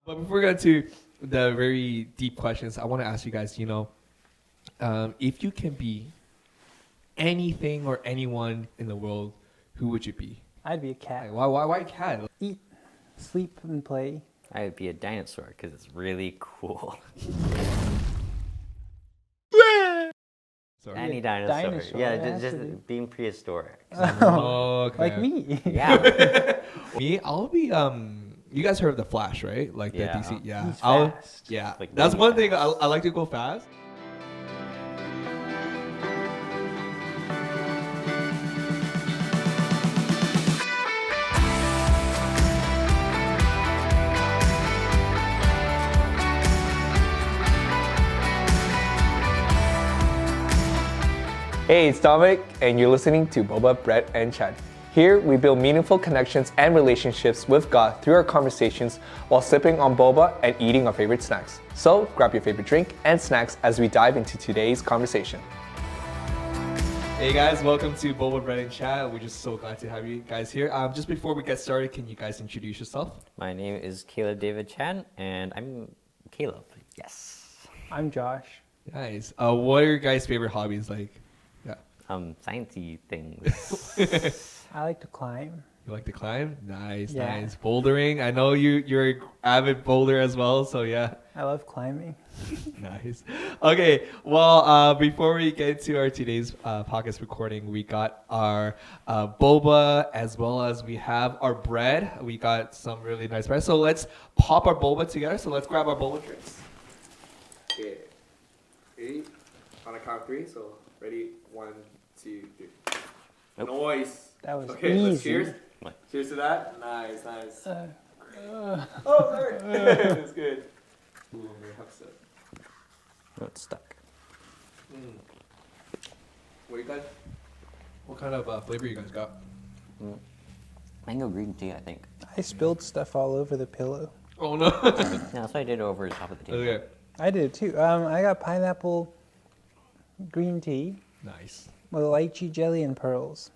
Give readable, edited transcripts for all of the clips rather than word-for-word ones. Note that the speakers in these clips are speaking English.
But before we get to the very deep questions, I want to ask you guys, if you can be anything or anyone in the world, who would you be? I'd be a cat. Why cat? Eat, sleep, and play. I would be a dinosaur because it's really cool. Sorry. Any dinosaur. Dinosaur, Yeah, it has just to be. being prehistoric. Oh, okay. Like me. Yeah. Me, I'll be you guys heard of the Flash, right? Like the Yeah. DC. Yeah. He's fast. Yeah. Like That's really one thing fast. I like to go fast. Hey, it's Dominic, and you're listening to Boba, Brett, and Chad. Here, we build meaningful connections and relationships with God through our conversations while sipping on boba and eating our favorite snacks. So, grab your favorite drink and snacks as we dive into today's conversation. Hey guys, welcome to Boba, Brett, and Chad. We're just so glad to have you guys here. Just before we get started, can you guys introduce yourself? My name is Caleb David Chan, and I'm Caleb. Yes. I'm Josh. Nice. What are your guys' favorite hobbies? Like, yeah, Sciencey things. I like to climb. you like to climb? Nice, Yeah. nice. Bouldering. I know you're an avid boulder as well. So yeah. I love climbing. Nice. Okay, well, before we get to our today's podcast recording, we got our boba as well as we have our bread. We got some really nice bread. So let's pop our boba together. So let's grab our boba drinks. Okay. Ready? On a count of three. So ready? 1, 2, 3. Nope. Noise. That was Okay, easy. let's cheers. What? Cheers to that. Nice, nice. Uh, Oh, sorry. That's good. Ooh, I'm gonna have some. Oh, it's stuck. What you guys? What kind of flavor you guys got? Mango green tea, I think. I spilled stuff all over the pillow. Oh no. Yeah, that's why I did it over the top of the table. Okay. I did too. I got pineapple green tea Nice. with lychee jelly and pearls.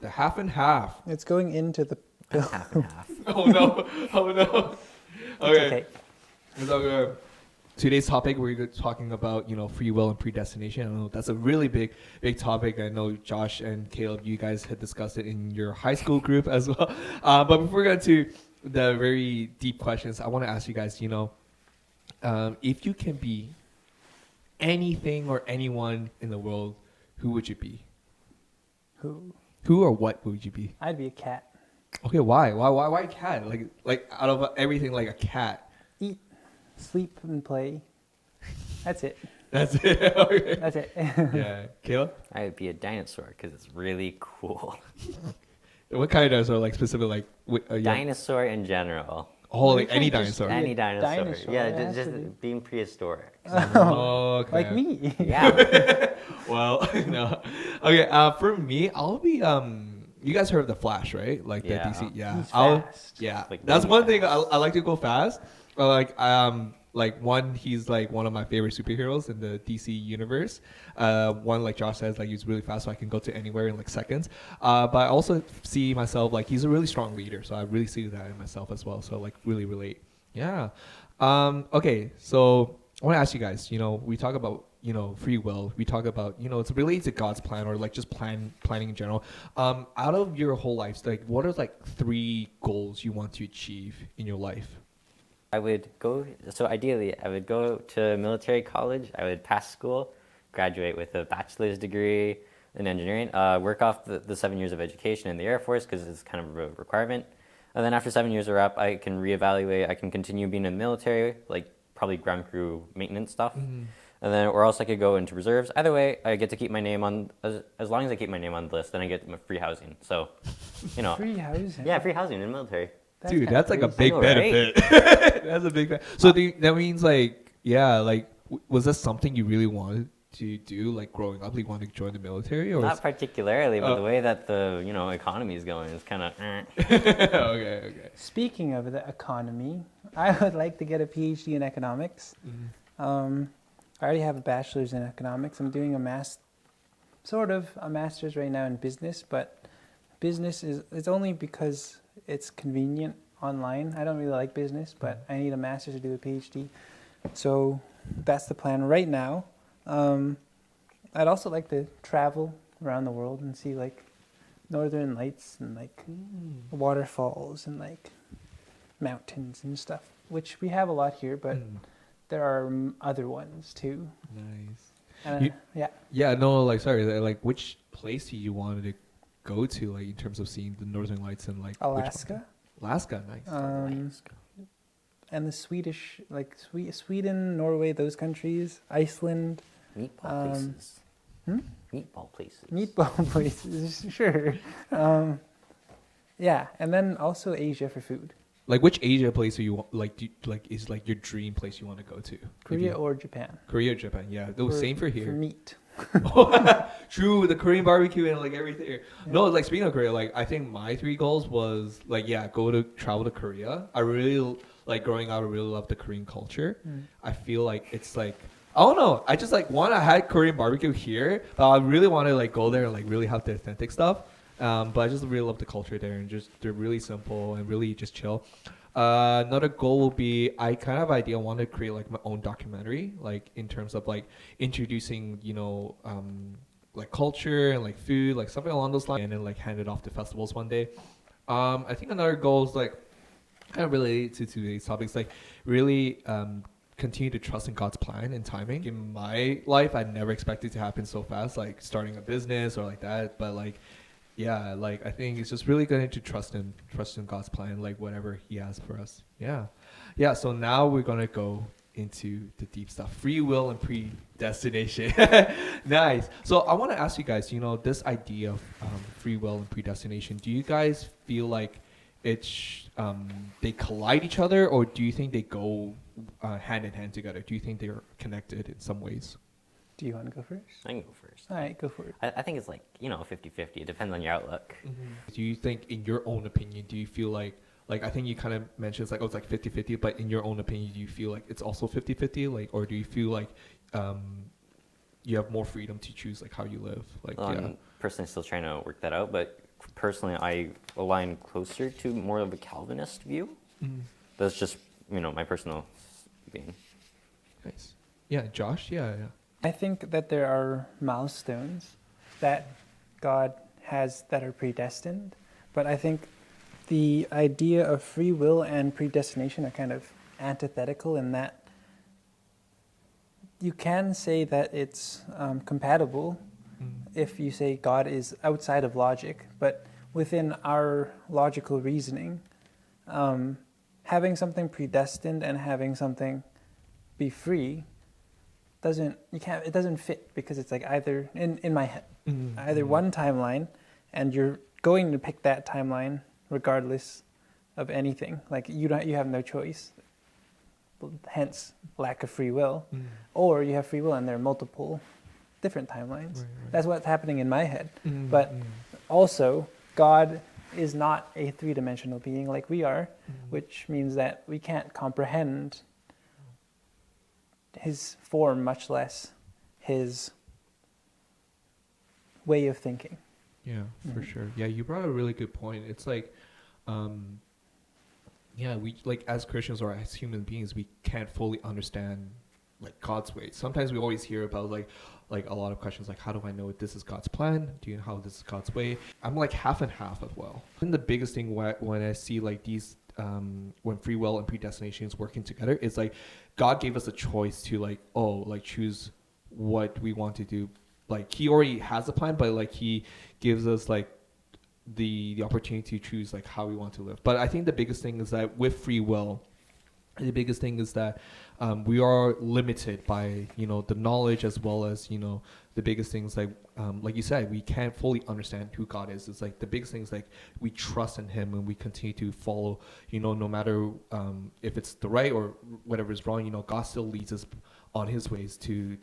The half and half. It's going into the pillow. Half and half. Oh no. Oh no. It's Okay. okay. So, today's topic we're talking about free will and predestination. I know that's a really big topic. I know Josh and Caleb, you guys had discussed it in your high school group as well. But before we get to the very deep questions, I want to ask you guys. If you can be anything or anyone in the world, who would you be? Who or what would you be? I'd be a cat. Okay, why? Why cat? Like out of everything, like a cat. Eat, sleep, and play. That's it. That's it. Okay. That's it. Yeah, Caleb. I would be a dinosaur because it's really cool. What kind of dinosaur? Like specific, like yeah. Dinosaur in general. Oh, like You any can't just dinosaur. be Any dinosaur. dinosaur, Yeah, it has just to be. being prehistoric. Oh, okay. Like me. Yeah. Well, no. Okay. For me, I'll be You guys heard of the Flash, right? Like Yeah. the DC. Yeah. He's fast. Yeah. Like That's really one thing I like to go fast. He's like one of my favorite superheroes in the DC universe. One, like Josh says, like he's really fast, so I can go to anywhere in like seconds. But I also see myself like he's a really strong leader, so I really see that in myself as well. So like really relate. Yeah. Okay. So I want to ask you guys. We talk about free will. We talk about it's related to God's plan or like just planning in general. Out of your whole life, like what are like 3 goals you want to achieve in your life? Ideally, I would go to military college. I would pass school, graduate with a bachelor's degree in engineering, work off the 7 years of education in the Air Force because it's kind of a requirement. And then after 7 years are up, I can reevaluate. I can continue being in the military, like probably ground crew maintenance stuff. Mm-hmm. And then, or else I could go into reserves. Either way, I get to keep my name on, as long as I keep my name on the list, then I get my free housing. So, Free housing. yeah, free housing in the military. That's Dude, kinda that's like a crazy. big I know, right? benefit. That's a big benefit. So that means like, yeah, like was that something you really wanted to do, like growing up? Like, wanted to join the military, or? Not particularly, but Oh. the way that the economy is going is kind of. Okay. Speaking of the economy, I would like to get a PhD in economics. Mm-hmm. I already have a bachelor's in economics. I'm doing a master's right now in business, but business it's only because it's convenient online. I don't really like business, but I need a master's to do a PhD. So that's the plan right now. I'd also like to travel around the world and see like northern lights and like waterfalls and like mountains and stuff, which we have a lot here, but there are other ones too. Nice. And You- Yeah, no, like sorry, like which place do you wanted to go to, like in terms of seeing the northern lights and like which one? Alaska. Alaska, nice. And the Swedish, like Sweden, Norway, those countries, Iceland, Meatball places. Meatball places. meatball places, sure. Yeah, and then also Asia for food. Like which Asia place do you want, like is like your dream place you want to go to? Korea or Japan. Korea, Japan, yeah. Same for here. For meat. True, the Korean barbecue and like everything. Yeah. No, like speaking of Korea, like I think my 3 goals was like travel to Korea. I really like growing up. I really love the Korean culture. I feel like it's like I don't know. I just like I had Korean barbecue here, but I really want to like go there and like really have the authentic stuff. But I just really love the culture there and just they're really simple and really just chill. Another goal will be I want to create like my own documentary, like in terms of like introducing like culture and like food, like something along those lines, and then like hand it off to festivals one day. I think another goal is like kind of related to today's topics, like really continue to trust in God's plan and timing. In my life, I never expected it to happen so fast, like starting a business or like that, but like. Yeah, like I think it's just really going to trust in God's plan, like whatever He has for us. Yeah. So now we're gonna go into the deep stuff: free will and predestination. Nice. So I want to ask you guys, this idea of free will and predestination. Do you guys feel like it's they collide each other, or do you think they go hand in hand together? Do you think they are connected in some ways? Do you want to go first? I can go first. All right, go for it. I think it's like 50-50. It depends on your outlook. Do you think, in your own opinion, do you feel like I think you kind of mentioned it's like, it's like 50-50, but in your own opinion, do you feel like it's also 50-50? Like, or do you feel like you have more freedom to choose like how you live? Like, I'm personally still trying to work that out, but personally, I align closer to more of a Calvinist view. That's just, my personal being. Nice. Yeah, Josh? Yeah. I think that there are milestones that God has that are predestined, but I think the idea of free will and predestination are kind of antithetical in that you can say that it's compatible if you say God is outside of logic, but within our logical reasoning, having something predestined and having something be free it doesn't fit, because it's like either in my head, either one timeline, and you're going to pick that timeline regardless of anything. Like you have no choice, hence lack of free will, or you have free will and there are multiple different timelines. Right. That's what's happening in my head. But also, God is not a 3-dimensional being like we are, which means that we can't comprehend His form, much less His way of thinking. Yeah, for sure. Yeah, you brought a really good point. It's like, we like as Christians or as human beings, we can't fully understand like God's way. Sometimes we always hear about like a lot of questions like, how do I know if this is God's plan? Do you know how this is God's way? I'm like half and half as well. And the biggest thing when I see like these when free will and predestination is working together, it's like God gave us a choice to choose what we want to do. Like He already has a plan, but like He gives us like the opportunity to choose like how we want to live. But I think the biggest thing is that with free will, the biggest thing is that we are limited by the knowledge, as well as the biggest things like you said, we can't fully understand who God is. It's like the biggest thing is like we trust in Him and we continue to follow, no matter if it's the right or whatever is wrong. God still leads us on His ways to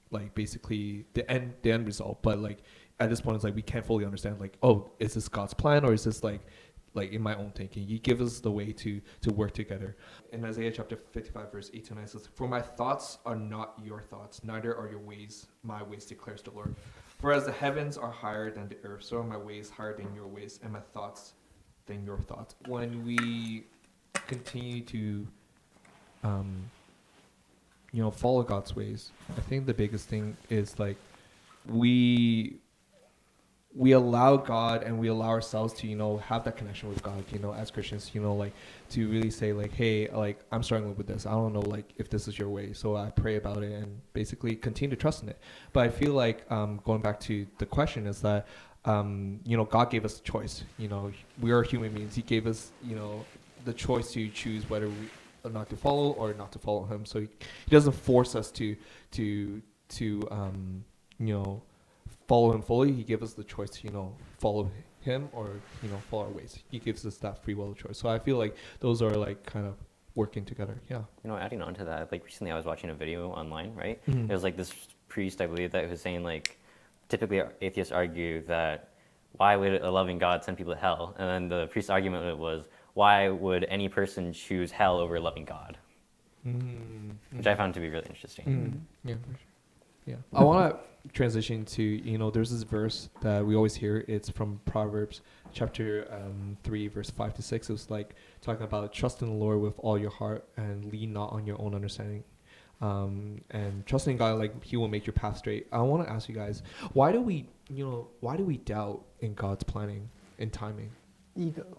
like basically the end result. But like at this point, it's like we can't fully understand like, oh, is this God's plan, or is this like in my own thinking? He gives us the way to work together. In Isaiah chapter 55 verse 8-9 it says, "For my thoughts are not your thoughts, neither are your ways my ways, declares the Lord. For as the heavens are higher than the earth, so are my ways higher than your ways, and my thoughts than your thoughts." When we continue to follow God's ways, I think the biggest thing is like we allow God and we allow ourselves to have that connection with God, as Christians, like to really say like, hey, like I'm struggling with this, I don't know like if this is your way, so I pray about it and basically continue to trust in it. But I feel like going back to the question is that God gave us a choice. We are human beings. He gave us the choice to choose whether we not to follow or not to follow him. So he doesn't force us to follow him fully. He gives us the choice to follow him or follow our ways. He gives us that free will choice. So I feel like those are like kind of working together. Yeah. Adding on to that, like recently I was watching a video online, right? Mhm. There was like this priest, I believe, that was saying like, typically atheists argue that why would a loving God send people to hell? And then the priest's argument was, why would any person choose hell over a loving God? Mm-hmm. Which I found to be really interesting. Mm-hmm. Yeah, for sure. Yeah. I want to transition to, there's this verse that we always hear. It's from Proverbs chapter 3, verse 5 to 6. It was like talking about trust in the Lord with all your heart and lean not on your own understanding. And trusting in God, like he will make your path straight. I want to ask you guys, why do we doubt in God's planning and timing? Ego.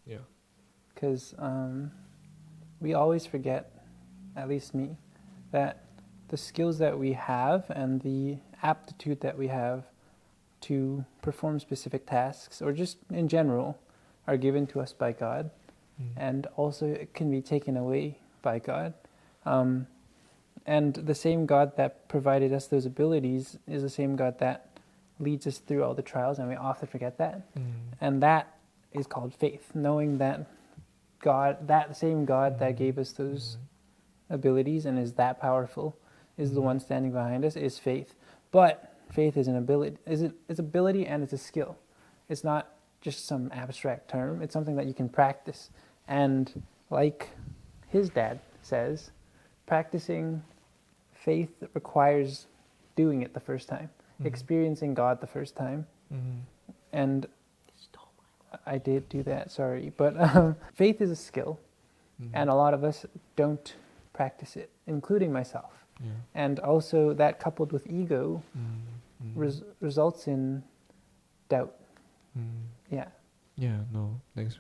Yeah. Because we always forget, at least me, that the skills that we have and the aptitude that we have to perform specific tasks, or just in general, are given to us by God, and also it can be taken away by God. And the same God that provided us those abilities is the same God that leads us through all the trials, and we often forget that. And that is called faith, knowing that God, that same God that gave us those abilities and is that powerful, is the one standing behind us, is faith. But faith is an ability, it's ability and it's a skill. It's not just some abstract term. It's something that you can practice. And like his dad says, practicing faith requires doing it the first time, experiencing God the first time. And I did do that, sorry. But faith is a skill, and a lot of us don't practice it, including myself. Yeah. And also that coupled with ego results in doubt. Yeah. Yeah, no, thanks.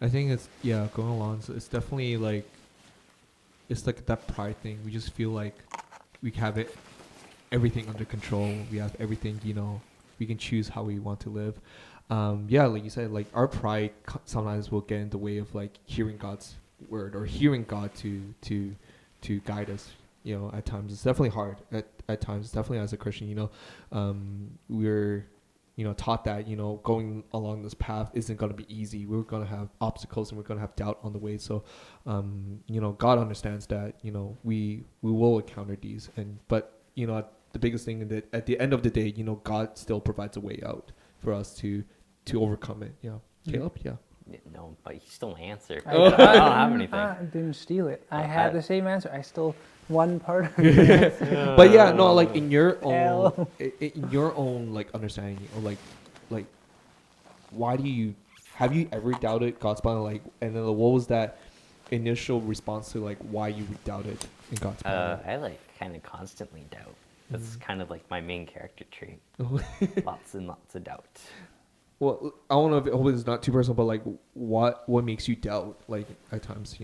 I think it's, going along, so it's definitely like, it's like that pride thing. We just feel like we have everything under control. We have everything, we can choose how we want to live. Like you said, like our pride sometimes will get in the way of like hearing God's word or hearing God to guide us. At times it's definitely hard. At times, definitely as a Christian, we're taught that going along this path isn't going to be easy. We're going to have obstacles and we're going to have doubt on the way. So, God understands that we will encounter these, but the biggest thing that at the end of the day, God still provides a way out for us to overcome it. Yeah. Caleb? Yeah. No, but he stole my answer. I I don't have anything. I didn't steal it. I had the same answer. I stole one part of it. But yeah, no, like in your own like understanding, or like why have you ever doubted God's plan? Like, and then what was that initial response to like why you doubted in God's plan? I like kind of constantly doubt. That's kind of like my main character trait. Lots and lots of doubt. Well, I don't know if it's not too personal, but like what makes you doubt like at times,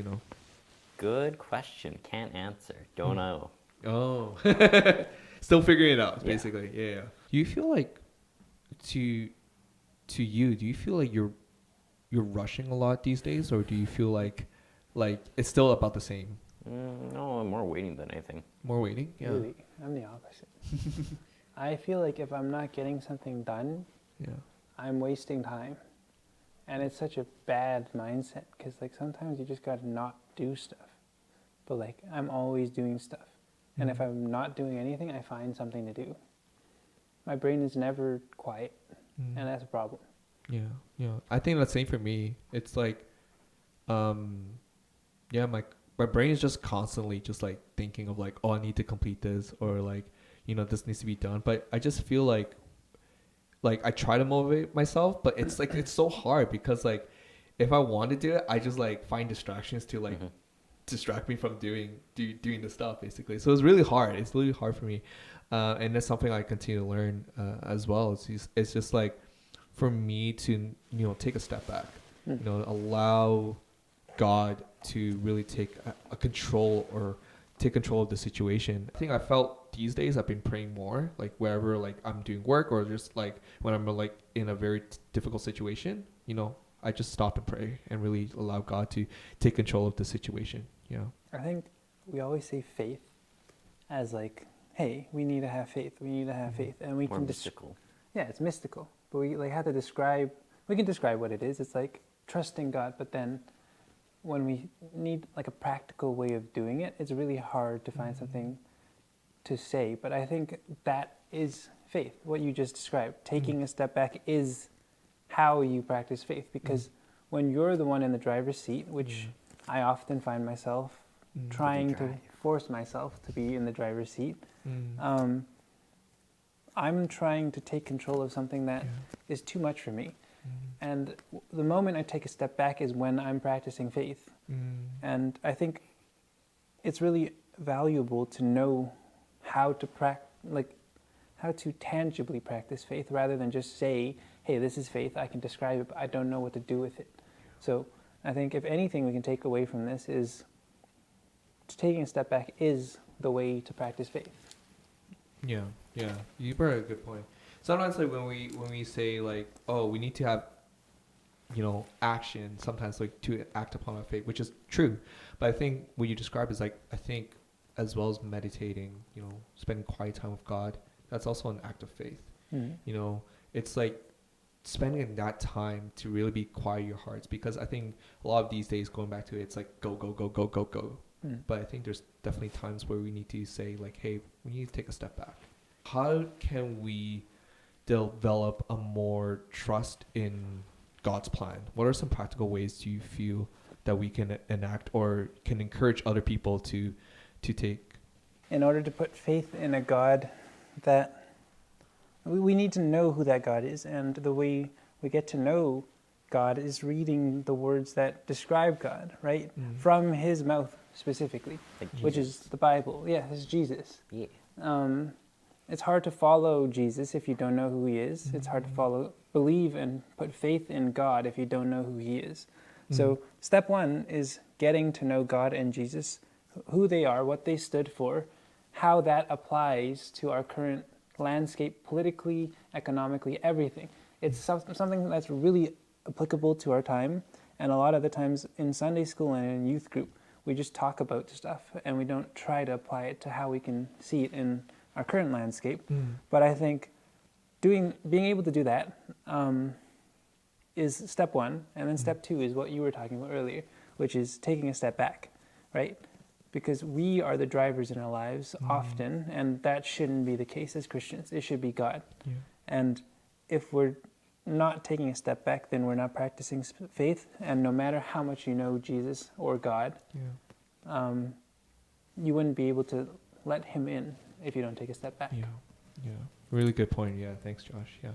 Good question. Can't answer. Don't know. Oh, still figuring it out, basically. Yeah. Do you feel like do you feel like you're rushing a lot these days, or do you feel like it's still about the same? No, I'm more waiting than anything. More waiting? Yeah. Really, I'm the opposite. I feel like if I'm not getting something done, I'm wasting time. And it's such a bad mindset, because like sometimes you just gotta not do stuff. But like I'm always doing stuff. And if I'm not doing anything, I find something to do. My brain is never quiet, and that's a problem. Yeah. I think that's the same for me. It's like, my brain is just constantly just like thinking of like, oh, I need to complete this, or like, this needs to be done. But I just feel like I try to motivate myself, but it's like, it's so hard because like, if I want to do it, I just like find distractions to like distract me from doing the stuff basically. So it's really hard. It's really hard for me, and that's something I continue to learn as well. It's just like for me to take a step back, allow God to really take a control or take control of the situation. I think I felt these days I've been praying more, like wherever like I'm doing work or just like when I'm like in a very difficult situation, I just stop and pray and really allow God to take control of the situation. I think we always say faith as like, hey, we need to have faith. We need to have faith, and we More can mystical. yeah, it's mystical, but we like have to describe. We can describe what it is. It's like trusting God, but then when we need like a practical way of doing it, it's really hard to find something to say. But I think that is faith. What you just described, taking a step back, is how you practice faith. Because when you're the one in the driver's seat, which I often find myself trying to force myself to be in the driver's seat, I'm trying to take control of something that is too much for me. And the moment I take a step back is when I'm practicing faith. And I think it's really valuable to know how to how to tangibly practice faith rather than just say, hey, this is faith, I can describe it, but I don't know what to do with it. So I think if anything we can take away from this is taking a step back is the way to practice faith. Yeah, you brought a good point. Sometimes like when we say like, oh, we need to have action, sometimes like to act upon our faith, which is true, but I think what you describe is like, I think as well as meditating, spending quiet time with God, that's also an act of faith. It's like spending that time to really be quiet your hearts, because I think a lot of these days, going back to it, it's like go. But I think there's definitely times where we need to say like, hey, we need to take a step back. How can we develop a more trust in God's plan? What are some practical ways do you feel that we can enact or can encourage other people to take? In order to put faith in a God that we need to know who that God is, and the way we get to know God is reading the words that describe God, right? From his mouth specifically, which is the Bible. Yeah, it's Jesus. Yeah. It's hard to follow Jesus if you don't know who he is. It's hard to believe and put faith in God if you don't know who he is. So step one is getting to know God and Jesus, who they are, what they stood for, how that applies to our current landscape, politically, economically, everything. It's something that's really applicable to our time, and a lot of the times in Sunday school and in youth group, we just talk about stuff and we don't try to apply it to how we can see it in our current landscape. But I think being able to do that is step one, and then step two is what you were talking about earlier, which is taking a step back, right? Because we are the drivers in our lives often, and that shouldn't be the case as Christians. It should be God. Yeah. And if we're not taking a step back, then we're not practicing faith, and no matter how much you know Jesus or God, you wouldn't be able to let him in if you don't take a step back. Yeah. Really good point. Yeah, thanks, Josh. Yeah.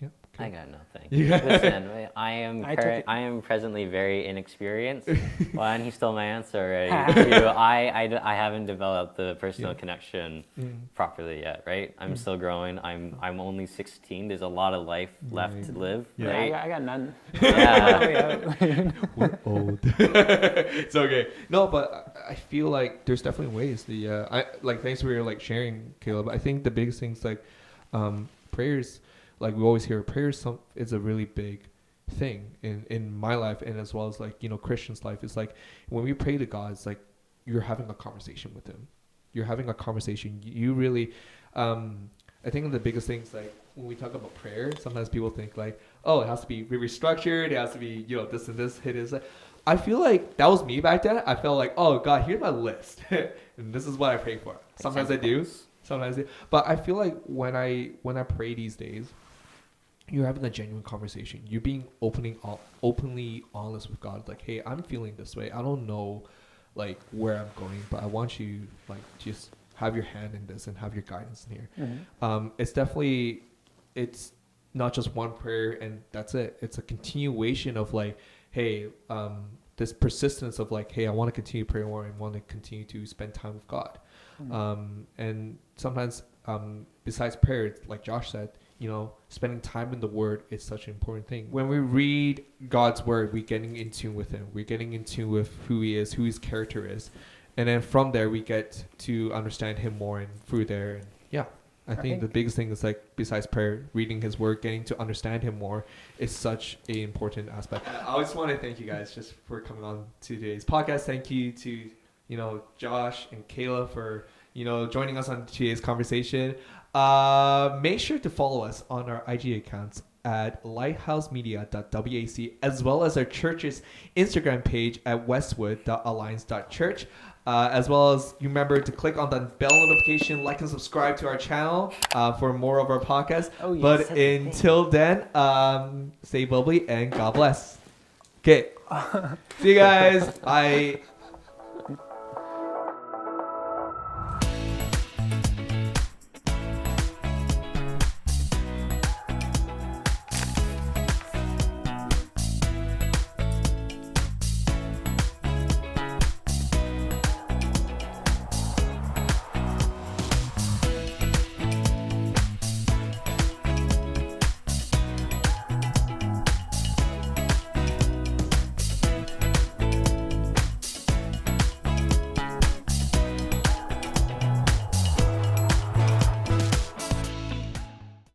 Yep. Okay. I got nothing. Listen, I am presently very inexperienced. One, he stole my answer already. Two, I haven't developed the personal connection properly yet, right? I'm still growing. I'm only 16. There's a lot of life left to live, right? I got none. Yeah. We're old. It's okay. No, but I feel like there's definitely ways. Thanks for your sharing, Caleb. I think the biggest things prayers. Like we always hear, prayer is a really big thing in my life, and as well as Christians' life. It's like when we pray to God, it's like you're having a conversation with him. You're having a conversation. You really, I think the biggest things when we talk about prayer, sometimes people think oh, it has to be really structured. It has to be this and this. It is. I feel like that was me back then. I felt like, oh God, here's my list, and this is what I pray for. Sometimes I do. But I feel like when I pray these days, you're having a genuine conversation. You're being openly honest with God. Like, hey, I'm feeling this way. I don't know, where I'm going, but I want you, just have your hand in this and have your guidance in here. It's not just one prayer and that's it. It's a continuation of hey, this persistence of like, hey, I want to continue praying more. I want to continue to spend time with God. And sometimes, besides prayer, like Josh said, spending time in the Word is such an important thing. When we read God's Word, we're getting in tune with Him. We're getting in tune with who He is, who His character is. And then from there, we get to understand Him more, and through there. And yeah, I think the biggest thing is like, besides prayer, reading His Word, getting to understand Him more is such an important aspect. I just want to thank you guys just for coming on to today's podcast. Thank you to, Josh and Kayla for, joining us on today's conversation. Make sure to follow us on our IG accounts at lighthousemedia.wac, as well as our church's Instagram page at westwood.alliance.church. As well as you remember to click on the bell notification, like and subscribe to our channel for more of our podcasts. Oh, yes. But until then, stay bubbly and God bless. Okay. See you guys. Bye.